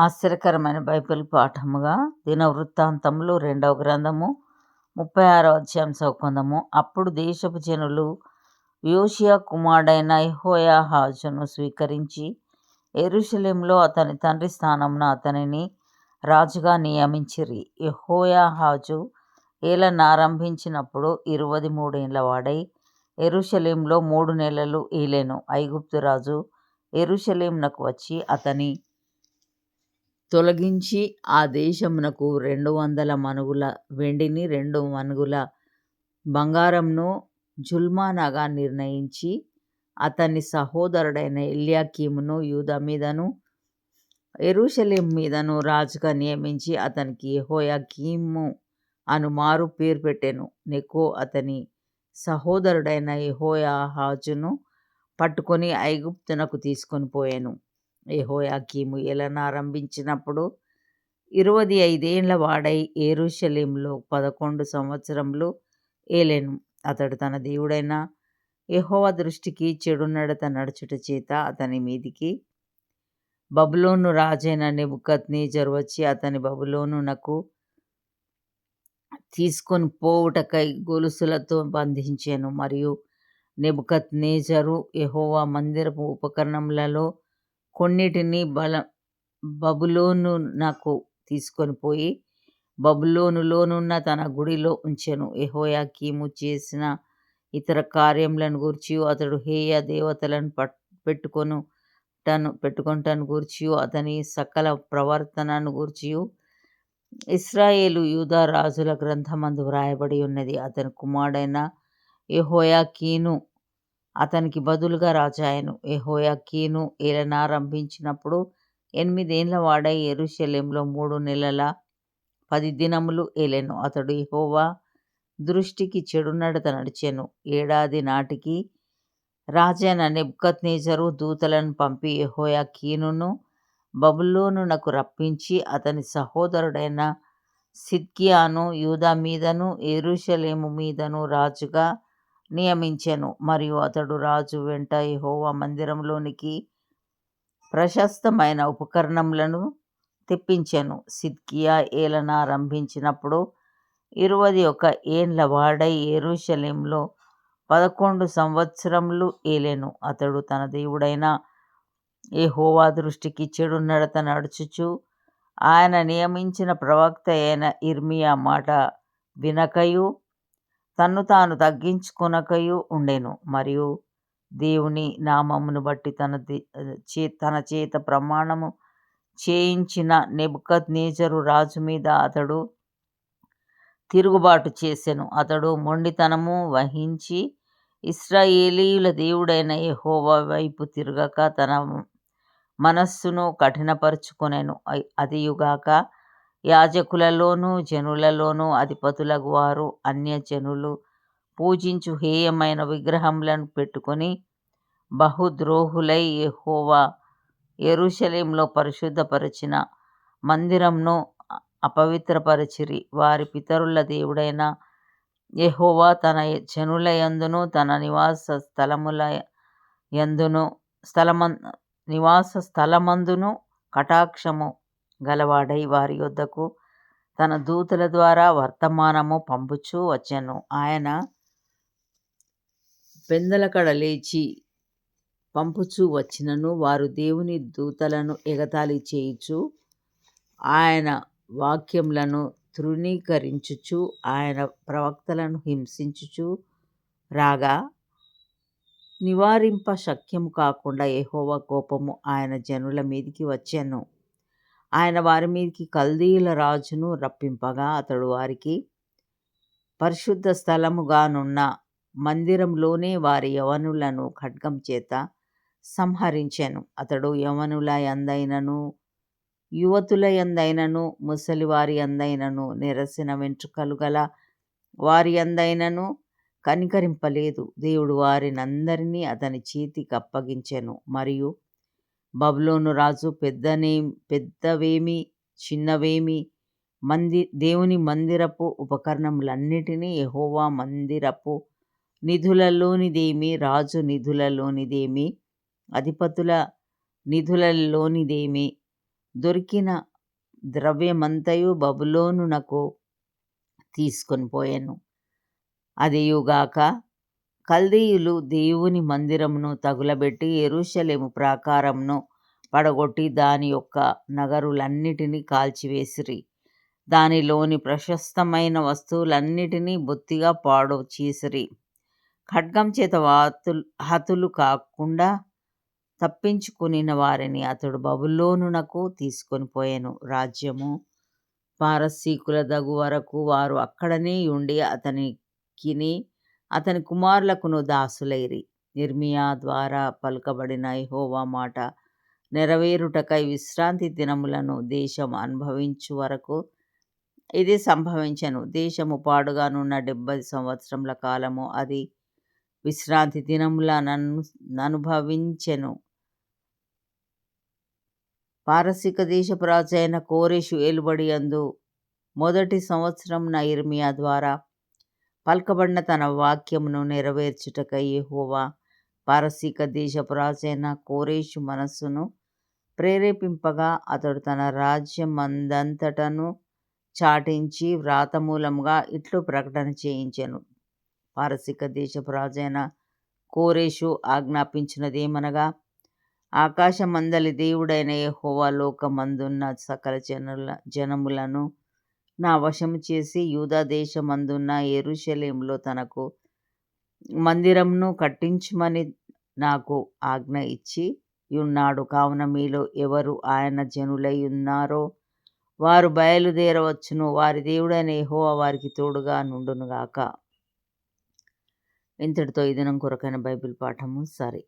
ఆశ్చర్యకరమైన బైబిల్ పాఠముగా దినవృత్తాంతములు 2వ గ్రంథము 36వ అధ్యాయం చదువుకుందాము. అప్పుడు దేశపు జనులు యోషియా కుమారుడైన యెహోయాహాజును స్వీకరించి యెరూషలేములో అతని తండ్రి స్థానమున అతనిని రాజుగా నియమించిరి. యెహోయాహాజు ఏలనారంభించినప్పుడు 23 ఏండ్ల వాడై యెరూషలేములో 3 నెలలు ఏలెను. ఐగుప్తు రాజు యెరూషలేమునకు వచ్చి అతని తొలగించి ఆ దేశమునకు 200 మణుగుల వెండిని 2 మణుగుల బంగారంను జుల్మానాగా నిర్ణయించి అతని సహోదరుడైన ఎల్యాకీమును యూదా మీదను యెరూషలేము మీదను రాజుగా నియమించి అతనికి యెహోయాకీము అను మారు పేరు పెట్టెను. నెకో అతని సహోదరుడైన యెహోయాహాజును పట్టుకొని ఐగుప్తునకు తీసుకొని పోయెను. యెహోయాకీము ఏలనారంభించినప్పుడు 25 ఏండ్ల వాడై యెరూషలేములో 11 సంవత్సరములు ఏలెను. అతడు తన దేవుడైన యెహోవా దృష్టికి చెడు నడత నడుచుట చేత అతని మీదికి బబులోను రాజైన నెబుకద్నెజరు వచ్చి అతని బబులోనునకు తీసుకొని పోవుటకై గొలుసులతో బంధించెను. మరియు నెబుకద్నెజరు యెహోవా మందిరపు ఉపకరణములలో కొన్నిటిని బబులోనునకు తీసుకొని పోయి బబులోనులోనున్న తన గుడిలో ఉంచెను. యెహోయాకీము చేసిన ఇతర కార్యములను గూర్చియు అతడు హేయ దేవతలను పెట్టుకొనుటను గూర్చియు అతని సకల ప్రవర్తనను గూర్చియు ఇశ్రాయేలు యూదా రాజుల గ్రంథమందు వ్రాయబడి ఉన్నది. అతని కుమారుడైన యెహోయాకీను అతనికి బదులుగా రాజాయెను. యెహోయాకీను ఏలనారంభించినప్పుడు 8 ఏండ్ల వాడై యెరూషలేములో 3 నెలల 10 దినములు ఏలెను. అతడు యెహోవా దృష్టికి చెడు నడత నడిచెను. ఏడాది నాటికి రాజైన నెబుకద్నెజరు దూతలను పంపి యెహోయాకీనును బబులోనునకు రప్పించి అతని సహోదరుడైన సిద్కియాను యూదా మీదను యెరూషలేము మీదను రాజుగా నియమించెను. మరియు అతడు రాజు వెంట యెహోవా మందిరములోనికి ప్రశస్తమైన ఉపకరణములను తెప్పించెను. సిద్కియా ఏలనారంభించినప్పుడు 21 ఏండ్ల వాడై యెరూషలేములో 11 సంవత్సరములు ఏలెను. అతడు తన దేవుడైన యెహోవా దృష్టికి చెడు నడత నడుచుచు ఆయన నియమించిన ప్రవక్త అయిన యిర్మీయా మాట వినకయు తన్ను తాను తగ్గించుకొనకయు ఉండెను. మరియు దేవుని నామమును బట్టి తన చేత ప్రమాణము చేయించిన నెబుకద్నెజరు రాజు మీద అతడు తిరుగుబాటు చేసెను. అతడు మొండితనము వహించి ఇశ్రాయేలీయుల దేవుడైన యెహోవా వైపు తిరగక తన మనస్సును కఠినపరచుకొనెను. అదియుగాక యాజకులలోను జనులలోను అధిపతులగు వారు అన్యజనులు పూజించు హేయమైన విగ్రహములను పెట్టుకొని బహుద్రోహులై యెహోవా యెరూషలేములో పరిశుద్ధపరచిన మందిరమును అపవిత్రపరచిరి. వారి పితరుల దేవుడైన యెహోవా తన జనుల యందును తన నివాస స్థలమందును కటాక్షము గలవాడై వారి యొద్దకు తన దూతల ద్వారా వర్తమానము పంపుచూ వచ్చెను. ఆయన పెందలకడ లేచి పంపుచూ వచ్చినను వారు దేవుని దూతలను ఎగతాళి చేయుచు ఆయన వాక్యములను తృణీకరించుచు ఆయన ప్రవక్తలను హింసించుచు రాగా నివారింప శక్యము కాకుండా యెహోవా కోపము ఆయన జనుల మీదికి వచ్చెను. ఆయన వారి మీదికి కల్దీయుల రాజును రప్పింపగా అతడు వారికి పరిశుద్ధ స్థలముగానున్న మందిరంలోనే వారి యవనులను ఖడ్గం చేత సంహరించెను. అతడు యవనుల యందైనను యువతుల యందైనను ముసలివారి యందైనను నెరసిన వెంట్రుకలు గల వారి యందైనను కనికరింపలేదు. దేవుడు వారినందరినీ అతని చేతికి అప్పగించెను. మరియు బబులోను రాజు పెద్దవేమి చిన్నవేమి దేవుని మందిరపు ఉపకరణములన్నిటినీ యెహోవా మందిరపు నిధులలోనిదేమి రాజు నిధులలోనిదేమి అధిపతుల నిధులలోనిదేమి దొరికిన ద్రవ్యమంతయు బబులోనునకు తీసుకొని పోయెను. అదియుగాక కల్దీయులు దేవుని మందిరమును తగులబెట్టి యెరూషలేము ప్రాకారమును పడగొట్టి దాని యొక్క నగరులన్నిటినీ కాల్చివేసిరి. దానిలోని ప్రశస్తమైన వస్తువులన్నిటినీ బొత్తిగా పాడు చేసిరి. ఖడ్గం చేత హతులు కాకుండా తప్పించుకునిన వారిని అతడు బబులోనునకు తీసుకొని పోయెను. రాజ్యము పారసీకుల దగు వరకు వారు అక్కడనే ఉండి అతనికిని అతని కుమారులకును దాసులైరి. యిర్మీయా ద్వారా పలుకబడిన యెహోవా మాట నెరవేరుటకై విశ్రాంతి దినములను దేశం అనుభవించు వరకు ఇది సంభవించెను. దేశము పాడుగానున్న 70 సంవత్సరముల కాలము అది విశ్రాంతి దినములననుభవించెను. పారసీక దేశపు రాజైన కోరెషు ఏలుబడి యందు మొదటి సంవత్సరమున యిర్మీయా ద్వారా పలుకబడిన తన వాక్యమును నెరవేర్చుటకై యెహోవా పారసీక దేశపు రాజైన కోరెషు మనస్సును ప్రేరేపింపగా అతడు తన రాజ్యమందంతటను చాటించి వ్రాతమూలముగా ఇట్లు ప్రకటన చేయించెను. పారసీక దేశపు రాజైన కోరెషు ఆజ్ఞాపించినదేమనగా, ఆకాశమందలి దేవుడైన యెహోవా లోకమందున్న సకల జనములను నా వశము చేసి యూదా దేశమందున్న యెరూషలేములో తనకు మందిరమును కట్టించుమని నాకు ఆజ్ఞ ఇచ్చి యున్నాడు. కావున మీలో ఎవరు ఆయన జనులై ఉన్నారో వారు బయలుదేరవచ్చును. వారి దేవుడైన యెహోవా వారికి తోడుగా నుండునుగాక. ఇంతటితో ఈ దినం కొరకైన బైబిల్ పాఠము సరి.